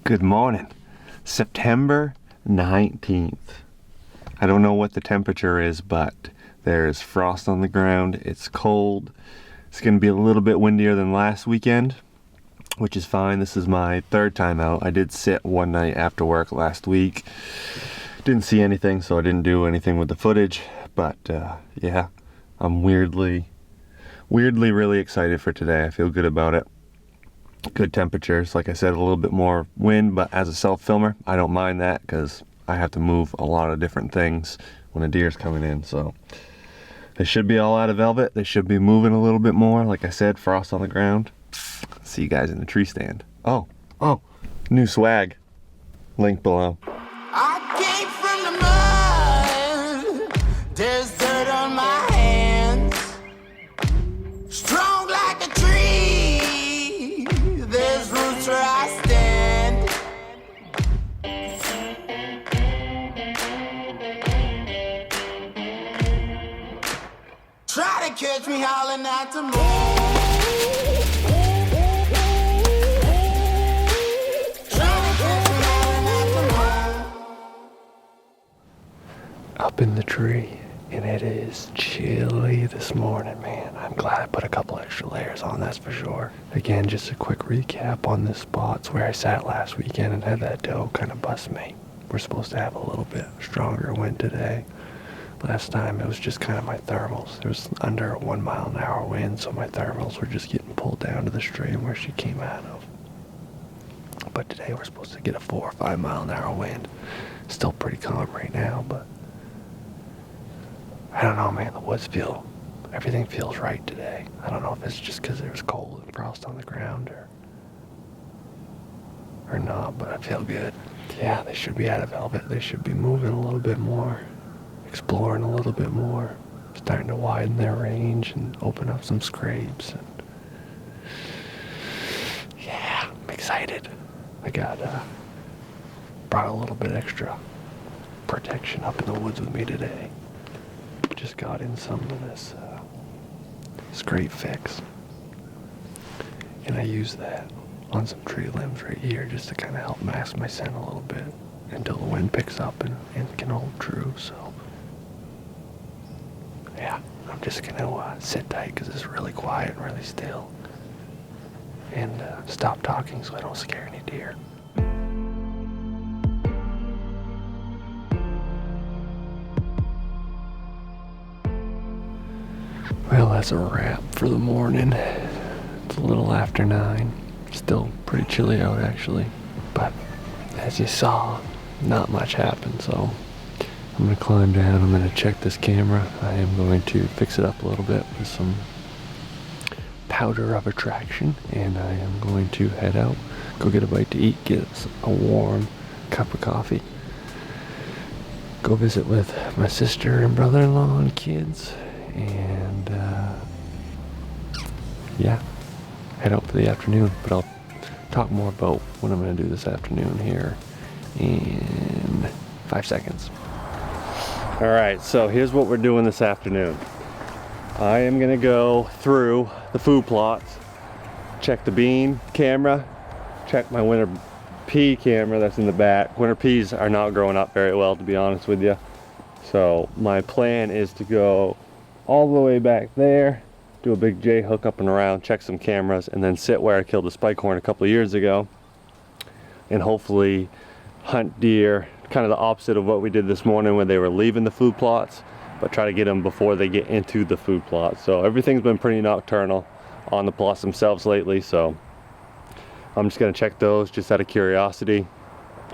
Good morning. September 19th. I don't know what the temperature is, but there's frost on the ground. It's cold. It's going to be a little bit windier than last weekend, which is fine. This is my third time out. I did sit one night after work last week. Didn't see anything, so I didn't do anything with the footage. But yeah, I'm weirdly really excited for today. I feel good about it. Good temperatures, like I said, a little bit more wind, but as a self-filmer, I don't mind that because I have to move a lot of different things when a deer's coming in. So they should be all out of velvet. They should be moving a little bit more. Like I said, frost on the ground. See you guys in the tree stand. Oh, new swag. Link below. I came from the mud. There's dirt on my hands. Strong like a tree. There's roots where I stand. Try to catch me howling at the moon. Up in the tree, and it is chilly this morning, man. I'm glad I put a couple extra layers on, that's for sure. Again, just a quick recap on this spot. It's where I sat last weekend and had that doe kind of bust me. We're supposed to have a little bit stronger wind today. Last time it was just kind of my thermals. There was under a 1 mile an hour wind, so my thermals were just getting pulled down to the stream where she came out of. But today we're supposed to get a 4 or 5 mile an hour wind. Still pretty calm right now, but I don't know, man. The woods everything feels right today. I don't know if it's just because there's cold and frost on the ground or not, but I feel good. Yeah, they should be out of velvet. They should be moving a little bit more, exploring a little bit more, starting to widen their range and open up some scrapes. And yeah, I'm excited. I brought a little bit extra protection up in the woods with me today. Just got in some of this scrape fix, and I use that on some tree limbs right here just to kind of help mask my scent a little bit until the wind picks up and can hold true. So yeah, I'm just gonna sit tight because it's really quiet and really still, and stop talking so I don't scare any deer. Well, that's a wrap for the morning. It's a little after 9. Still pretty chilly out, actually. But as you saw, not much happened. So I'm going to climb down. I'm going to check this camera. I am going to fix it up a little bit with some powder of attraction. And I am going to head out, go get a bite to eat, get a warm cup of coffee. Go visit with my sister and brother-in-law and kids. And yeah, head out for the afternoon, but I'll talk more about what I'm going to do this afternoon here in 5 seconds. All right, so here's what we're doing this afternoon. I am going to go through the food plots, check the bean camera, check my winter pea camera that's in the back. Winter peas are not growing up very well, to be honest with you. So my plan is to go all the way back there, do a big J hook up and around, check some cameras, and then sit where I killed a spike horn a couple of years ago and hopefully hunt deer, kind of the opposite of what we did this morning when they were leaving the food plots, but try to get them before they get into the food plots. So everything's been pretty nocturnal on the plots themselves lately, so I'm just going to check those just out of curiosity.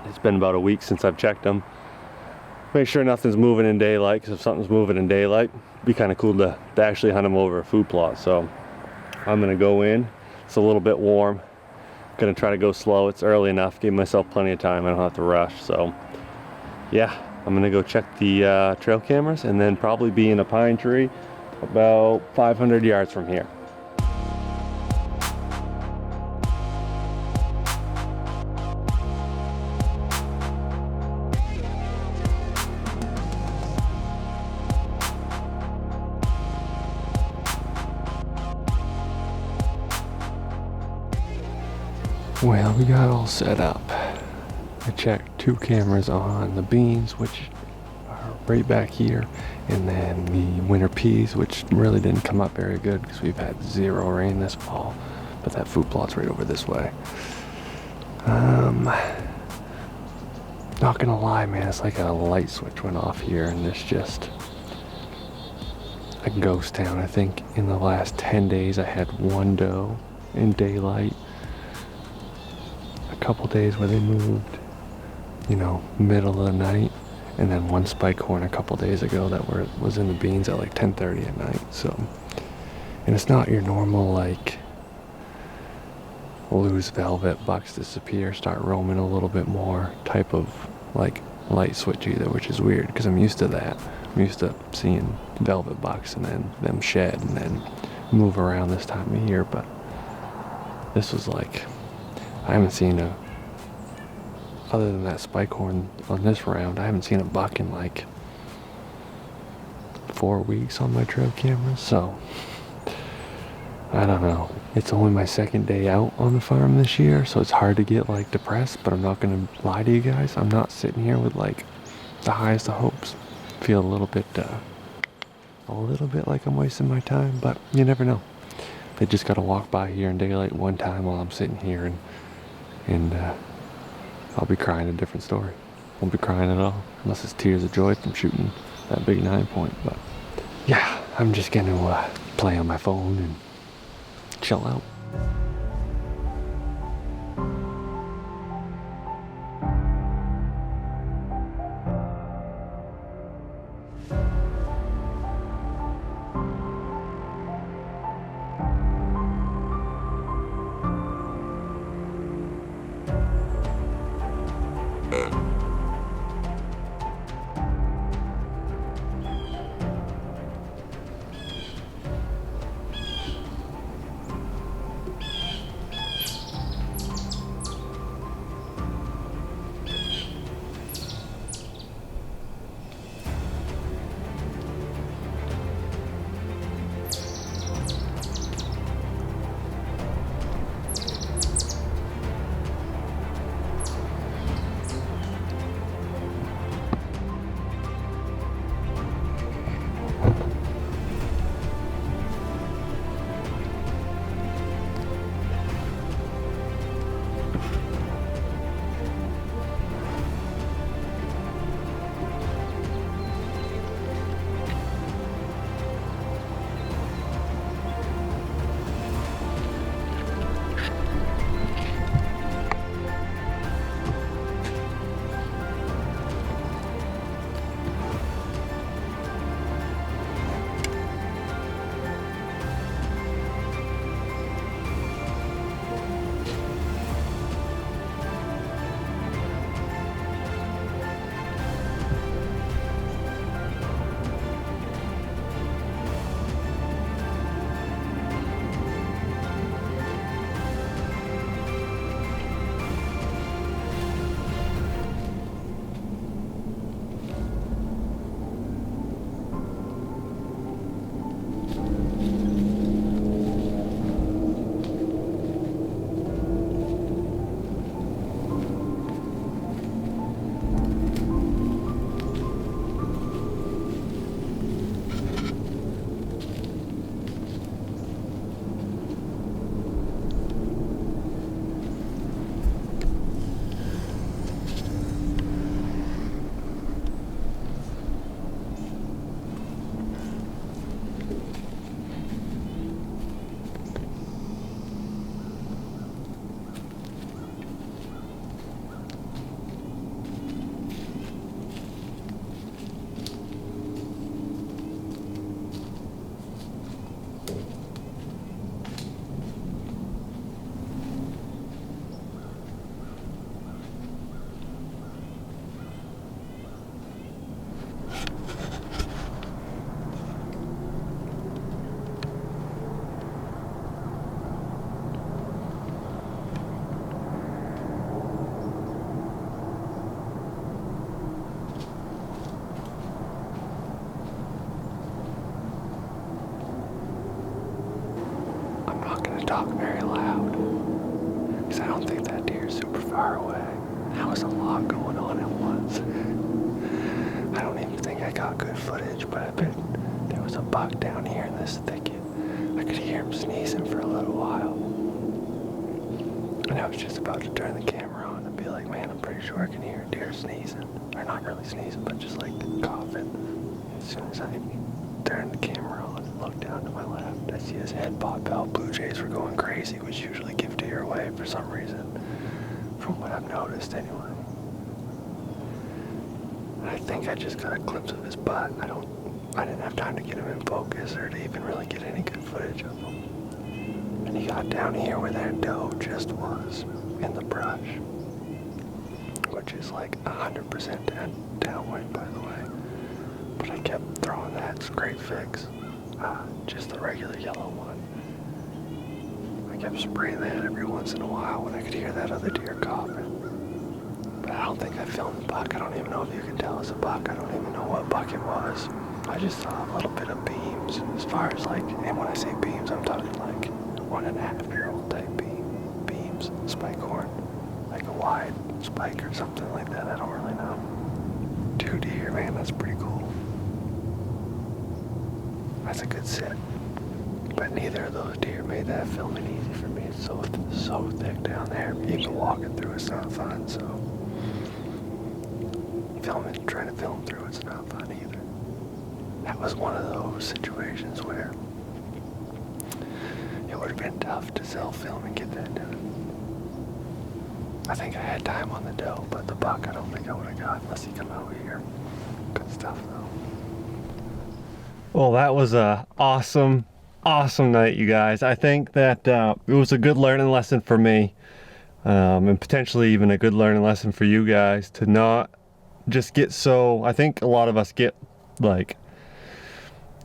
It's been about a week since I've checked them. Make sure nothing's moving in daylight, because if something's moving in daylight, it'd be kind of cool to actually hunt them over a food plot. So I'm going to go in. It's a little bit warm. Going to try to go slow. It's early enough. Give myself plenty of time. I don't have to rush. So yeah, I'm going to go check the trail cameras and then probably be in a pine tree about 500 yards from here. Well, we got all set up. I checked 2 cameras on the beans, which are right back here, and then the winter peas, which really didn't come up very good because we've had 0 rain this fall, but that food plot's right over this way. Not gonna lie, man, it's like a light switch went off here, and it's just a ghost town. I think in the last 10 days I had 1 doe in daylight, a couple days where they moved, middle of the night, and then 1 spike horn a couple days ago that was in the beans at like 10:30 at night. So, and it's not your normal like lose velvet, bucks disappear, start roaming a little bit more type of like light switch either, which is weird because I'm used to that. I'm used to seeing velvet bucks and then them shed and then move around this time of year, but this was like, I haven't seen other than that spike horn on this round, I haven't seen a buck in like 4 weeks on my trail camera, so I don't know. It's only my 2nd day out on the farm this year, so it's hard to get like depressed, but I'm not gonna lie to you guys. I'm not sitting here with like the highest of hopes. Feel a little bit like I'm wasting my time, but you never know. They just gotta walk by here in daylight one time while I'm sitting here, and I'll be crying a different story. Won't be crying at all, unless it's tears of joy from shooting that big 9-point. But yeah, I'm just gonna play on my phone and chill out. Talk very loud because I don't think that far away. That was a lot going on at once. I don't even think I got good footage, but I bet there was a buck down here in this thicket. I could hear him sneezing for a little while. And I was just about to turn the camera on and be like, man, I'm pretty sure I can hear a deer sneezing. Or not really sneezing, but just like coughing. As soon as I turned the camera on and looked down to my left, I see his head pop out. Blue jays were going crazy, which usually give deer away for some reason. From what I've noticed anyway. I think I just got a glimpse of his butt. I didn't have time to get him in focus or to even really get any good footage of him. And he got down here where that doe just was, in the brush. Which is like 100% downwind, by the way. But I kept throwing that scrape fix, just the regular yellow one. I kept spraying that every once in a while when I could hear that other deer coughing. But I don't think I filmed the buck. I don't even know if you can tell it's a buck. I don't even know what buck it was. I just saw a little bit of beams as far as like, and when I say beams, I'm talking like 1.5-year-old type beams, spike horn, like a wide spike or something like that. I don't really know. 2 deer, man, that's pretty cool. That's a good sit. But neither of those deer made that filming easy for me. It's so thick down there. Even walking through it's not fun, so trying to film through it's not fun either. That was one of those situations where it would have been tough to self-film and get that done. I think I had time on the doe, but the buck I don't think I would have got unless he come out here. Good stuff though. Well, that was a awesome night, you guys. I think that it was a good learning lesson for me, and potentially even a good learning lesson for you guys to not just get so, I think a lot of us get like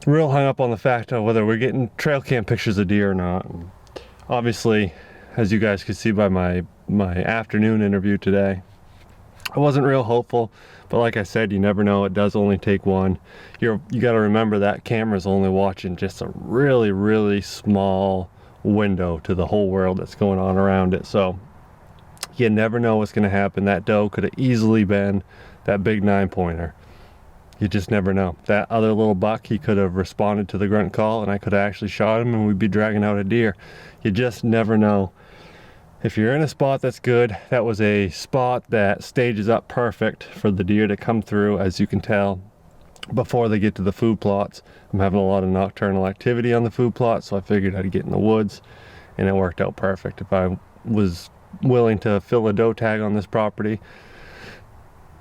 real hung up on the fact of whether we're getting trail cam pictures of deer or not. And obviously, as you guys could see by my afternoon interview today, I wasn't real hopeful, but like I said, you never know. It does only take one. You got to remember that camera's only watching just a really small window to the whole world that's going on around it. So you never know what's going to happen. That doe could have easily been that big 9-pointer. You just never know. That other little buck, he could have responded to the grunt call and I could have actually shot him and we'd be dragging out a deer. You just never know. If you're in a spot that's good, that was a spot that stages up perfect for the deer to come through, as you can tell, before they get to the food plots. I'm having a lot of nocturnal activity on the food plot, so I figured I'd get in the woods, and it worked out perfect. If I was willing to fill a doe tag on this property,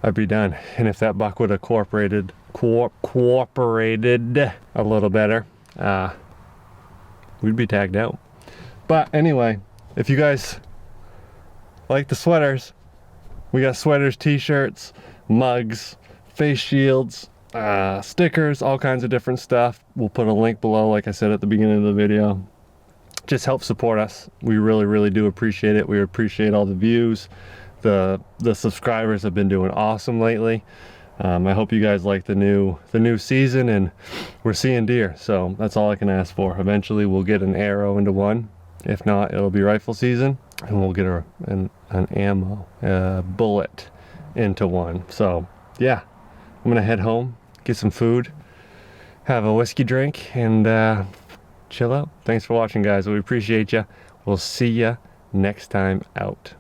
I'd be done. And if that buck would have cooperated a little better, we'd be tagged out. But anyway, if you guys like the sweaters, we got sweaters, t-shirts, mugs, face shields, stickers, all kinds of different stuff. We'll put a link below, like I said at the beginning of the video. Just help support us. We really do appreciate it. We appreciate all the views. The subscribers have been doing awesome lately. I hope you guys like the new season, and we're seeing deer, so that's all I can ask for. Eventually we'll get an arrow into one. If not, it'll be rifle season, and we'll get an ammo bullet into one. So yeah, I'm gonna head home, get some food, have a whiskey drink, and chill out. Thanks for watching, guys. We appreciate you. We'll see you next time out.